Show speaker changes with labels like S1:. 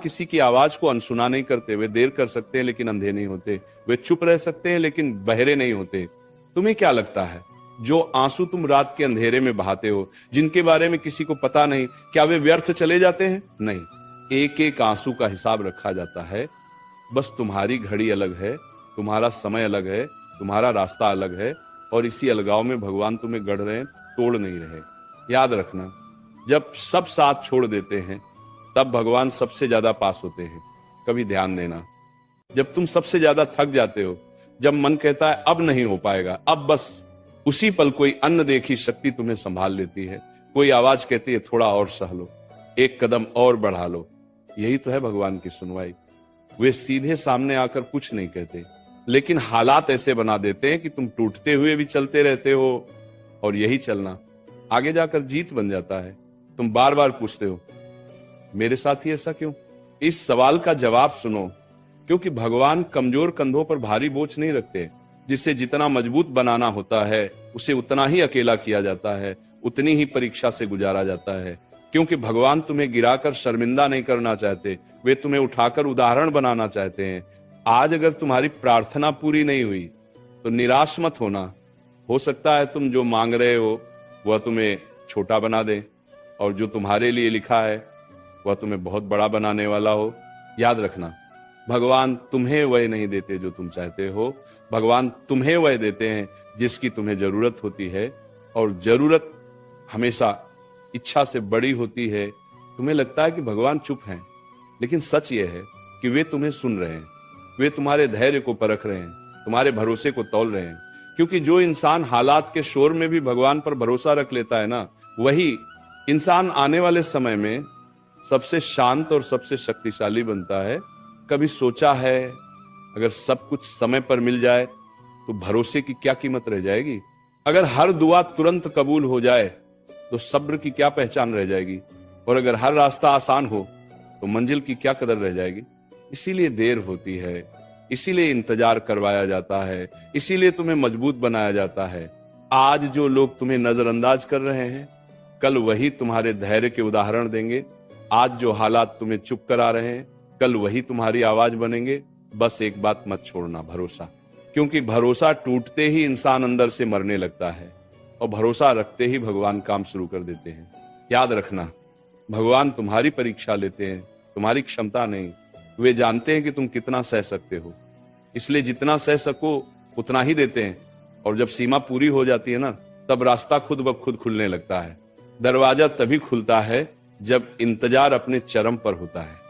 S1: किसी की आवाज को अनसुना नहीं करते। वे देर कर सकते हैं लेकिन अंधे नहीं होते। वे चुप रह सकते हैं लेकिन बहरे नहीं होते। तुम्हें क्या लगता है जो आंसू तुम रात के अंधेरे में बहाते हो, जिनके बारे में किसी को पता नहीं, क्या वे व्यर्थ चले जाते हैं? नहीं, एक एक आंसू का हिसाब रखा जाता है। बस तुम्हारी घड़ी अलग है, तुम्हारा समय अलग है, तुम्हारा रास्ता अलग है, और इसी अलगाव में भगवान तुम्हें गढ़ रहे हैं, तोड़ नहीं रहे। याद रखना, जब सब साथ छोड़ देते हैं तब भगवान सबसे ज्यादा पास होते हैं। कभी ध्यान देना, जब तुम सबसे ज्यादा थक जाते हो, जब मन कहता है अब नहीं हो पाएगा, अब बस, उसी पल कोई अन्न देखी शक्ति तुम्हें संभाल लेती है। कोई आवाज कहती है थोड़ा और सह लो, एक कदम और बढ़ा लो। यही तो है भगवान की सुनवाई। वे सीधे सामने आकर कुछ नहीं कहते, लेकिन हालात ऐसे बना देते हैं कि तुम टूटते हुए भी चलते रहते हो, और यही चलना आगे जाकर जीत बन जाता है। तुम बार बार पूछते हो मेरे साथ ही ऐसा क्यों? इस सवाल का जवाब सुनो, क्योंकि भगवान कमजोर कंधों पर भारी बोझ नहीं रखते। जिसे जितना मजबूत बनाना होता है उसे उतना ही अकेला किया जाता है, उतनी ही परीक्षा से गुजारा जाता है। क्योंकि भगवान तुम्हें गिराकर शर्मिंदा नहीं करना चाहते, वे तुम्हें उठाकर उदाहरण बनाना चाहते हैं। आज अगर तुम्हारी प्रार्थना पूरी नहीं हुई तो निराश मत होना। हो सकता है तुम जो मांग रहे हो वह तुम्हें छोटा बना दे, और जो तुम्हारे लिए लिखा है वह तुम्हें बहुत बड़ा बनाने वाला हो। याद रखना, भगवान तुम्हें वह नहीं देते जो तुम चाहते हो, भगवान तुम्हें वह देते हैं जिसकी तुम्हें जरूरत होती है। और जरूरत हमेशा इच्छा से बड़ी होती है। तुम्हें लगता है कि भगवान चुप हैं, लेकिन सच यह है कि वे तुम्हें सुन रहे हैं। वे तुम्हारे धैर्य को परख रहे हैं, तुम्हारे भरोसे को तौल रहे हैं। क्योंकि जो इंसान हालात के शोर में भी भगवान पर भरोसा रख लेता है ना, वही इंसान आने वाले समय में सबसे शांत और सबसे शक्तिशाली बनता है। कभी सोचा है अगर सब कुछ समय पर मिल जाए तो भरोसे की क्या कीमत रह जाएगी? अगर हर दुआ तुरंत कबूल हो जाए तो सब्र की क्या पहचान रह जाएगी? और अगर हर रास्ता आसान हो तो मंजिल की क्या कदर रह जाएगी? इसीलिए देर होती है, इसीलिए इंतजार करवाया जाता है, इसीलिए तुम्हें मजबूत बनाया जाता है। आज जो लोग तुम्हें नजरअंदाज कर रहे हैं, कल वही तुम्हारे धैर्य के उदाहरण देंगे। आज जो हालात तुम्हें चुप करा रहे हैं, कल वही तुम्हारी आवाज बनेंगे। बस एक बात मत छोड़ना, भरोसा। क्योंकि भरोसा टूटते ही इंसान अंदर से मरने लगता है, और भरोसा रखते ही भगवान काम शुरू कर देते हैं। याद रखना, भगवान तुम्हारी परीक्षा लेते हैं, तुम्हारी क्षमता नहीं। वे जानते हैं कि तुम कितना सह सकते हो, इसलिए जितना सह सको उतना ही देते हैं। और जब सीमा पूरी हो जाती है ना, तब रास्ता खुद ब खुद खुलने लगता है। दरवाजा तभी खुलता है जब इंतजार अपने चरम पर होता है।